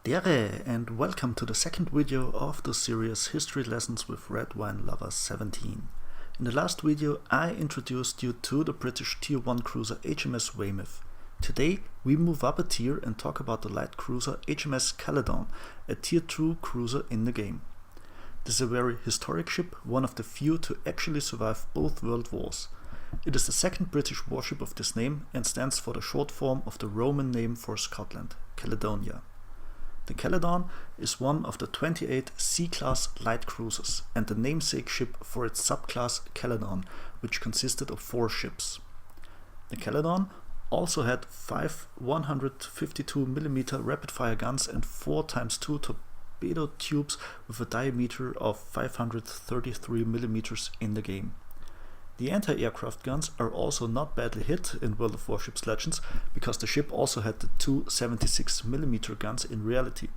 Dere, and welcome to the second video of the series History Lessons with RedWineLover17. In the last video I introduced you to the British Tier 1 cruiser HMS Weymouth. Today we move up a tier and talk about the light cruiser HMS Caledon, a Tier 2 cruiser in the game. This is a very historic ship, one of the few to actually survive both world wars. It is the second British warship of this name and stands for the short form of the Roman name for Scotland, Caledonia. The Caledon is one of the 28 C-class light cruisers and the namesake ship for its subclass Caledon, which consisted of 4 ships. The Caledon also had 5 152mm rapid-fire guns and 4x2 torpedo tubes with a diameter of 533mm in the game. The anti-aircraft guns are also not badly hit in World of Warships Legends, because the ship also had the 2 76mm guns in reality.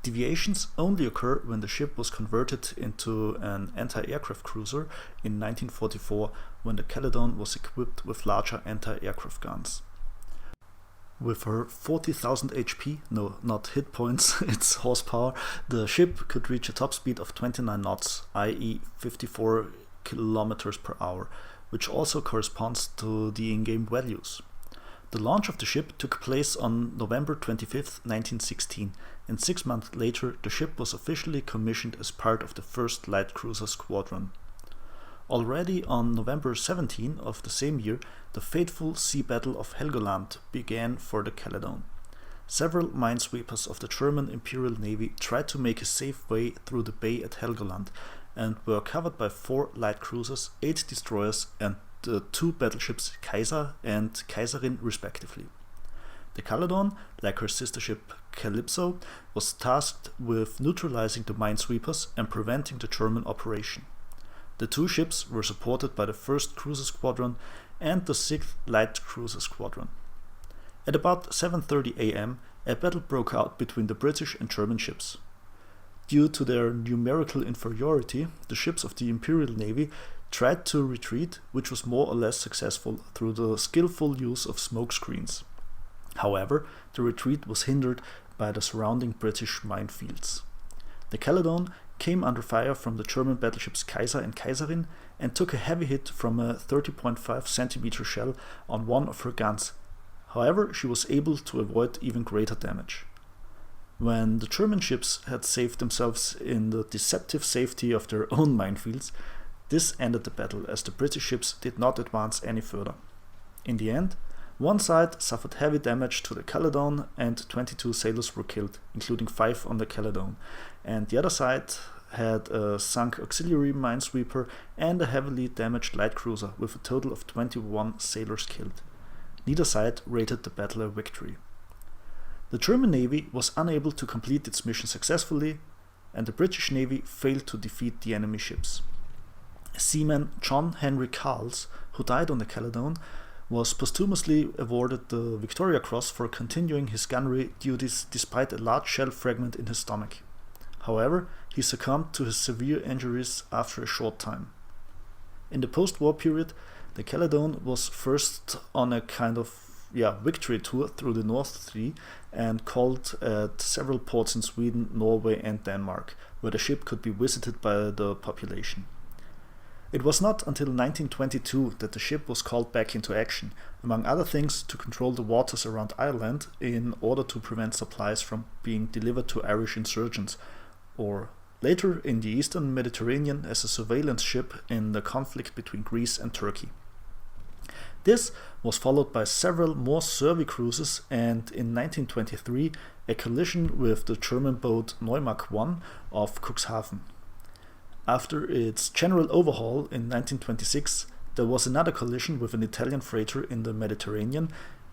Deviations only occur when the ship was converted into an anti-aircraft cruiser in 1944, when the Caledon was equipped with larger anti-aircraft guns. With her 40,000 HP, no, not hit points, it's horsepower, the ship could reach a top speed of 29 knots, i.e. 54 kilometers per hour, which also corresponds to the in-game values. The launch of the ship took place on November 25, 1916, and 6 months later the ship was officially commissioned as part of the 1st Light Cruiser Squadron. Already on November 17 of the same year, the fateful sea battle of Helgoland began for the Caledon. Several minesweepers of the German Imperial Navy tried to make a safe way through the bay at Helgoland, and were covered by 4 light cruisers, 8 destroyers and the 2 battleships Kaiser and Kaiserin respectively. The Caledon, like her sister ship Calypso, was tasked with neutralizing the minesweepers and preventing the German operation. The 2 ships were supported by the 1st Cruiser Squadron and the 6th Light Cruiser Squadron. At about 7:30 am, a battle broke out between the British and German ships. Due to their numerical inferiority, the ships of the Imperial Navy tried to retreat, which was more or less successful through the skillful use of smoke screens. However, the retreat was hindered by the surrounding British minefields. The Caledon came under fire from the German battleships Kaiser and Kaiserin and took a heavy hit from a 30.5 cm shell on one of her guns. However, she was able to avoid even greater damage. When the German ships had saved themselves in the deceptive safety of their own minefields, this ended the battle as the British ships did not advance any further. In the end, one side suffered heavy damage to the Caledon and 22 sailors were killed, including 5 on the Caledon, and the other side had a sunk auxiliary minesweeper and a heavily damaged light cruiser with a total of 21 sailors killed. Neither side rated the battle a victory. The German Navy was unable to complete its mission successfully, and the British Navy failed to defeat the enemy ships. Seaman John Henry Carles, who died on the Caledon, was posthumously awarded the Victoria Cross for continuing his gunnery duties despite a large shell fragment in his stomach. However, he succumbed to his severe injuries after a short time. In the post-war period, the Caledon was first on a kind of victory tour through the North Sea and called at several ports in Sweden, Norway and Denmark, where the ship could be visited by the population. It was not until 1922 that the ship was called back into action, among other things to control the waters around Ireland in order to prevent supplies from being delivered to Irish insurgents, or later in the eastern Mediterranean as a surveillance ship in the conflict between Greece and Turkey. This was followed by several more survey cruises and in 1923 a collision with the German boat Neumark I off Cuxhaven. After its general overhaul in 1926, there was another collision with an Italian freighter in the Mediterranean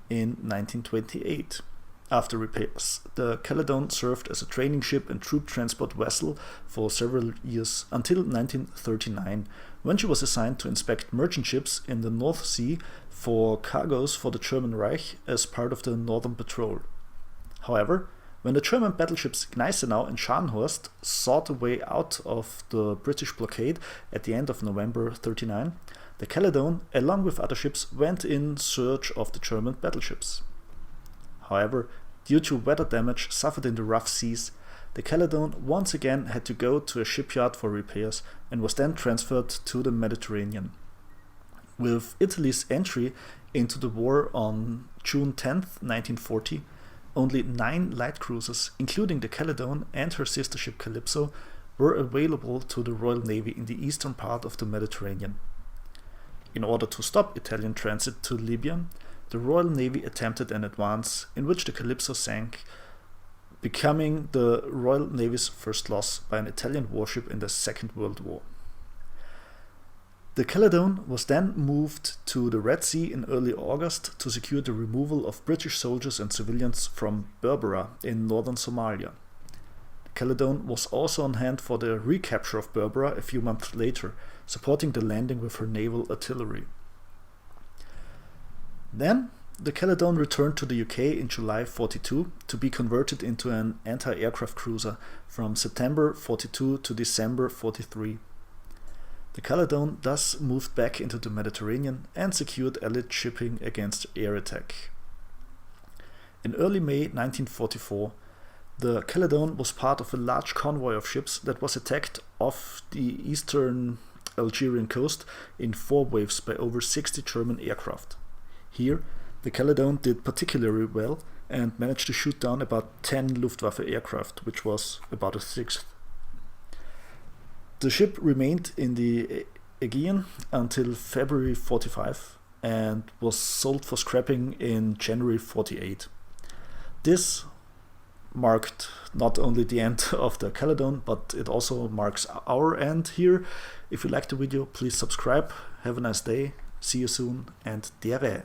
in 1928. After repairs, the Caledon served as a training ship and troop transport vessel for several years until 1939, when she was assigned to inspect merchant ships in the North Sea for cargoes for the German Reich as part of the Northern Patrol. However, When the German battleships Gneisenau and Scharnhorst sought a way out of the British blockade at the end of November 39, the Caledon, along with other ships, went in search of the German battleships. However, due to weather damage suffered in the rough seas, the Caledon once again had to go to a shipyard for repairs and was then transferred to the Mediterranean. With Italy's entry into the war on June 10, 1940, only 9 light cruisers, including the Caledon and her sister ship Calypso, were available to the Royal Navy in the eastern part of the Mediterranean. In order to stop Italian transit to Libya, the Royal Navy attempted an advance in which the Calypso sank, becoming the Royal Navy's first loss by an Italian warship in the Second World War. The Caledon was then moved to the Red Sea in early August to secure the removal of British soldiers and civilians from Berbera in northern Somalia. The Caledon was also on hand for the recapture of Berbera a few months later, supporting the landing with her naval artillery. Then, the Caledon returned to the UK in July 42 to be converted into an anti-aircraft cruiser from September 42 to December 43. The Caledon thus moved back into the Mediterranean and secured Allied shipping against air attack. In early May 1944, the Caledon was part of a large convoy of ships that was attacked off the eastern Algerian coast in 4 waves by over 60 German aircraft. Here, the Caledon did particularly well and managed to shoot down about 10 Luftwaffe aircraft, which was about a sixth. The ship remained in the Aegean until February 45 and was sold for scrapping in January 48. This marked not only the end of the Caledon, but it also marks our end here. If you liked the video, please subscribe. Have a nice day. See you soon, and DRE.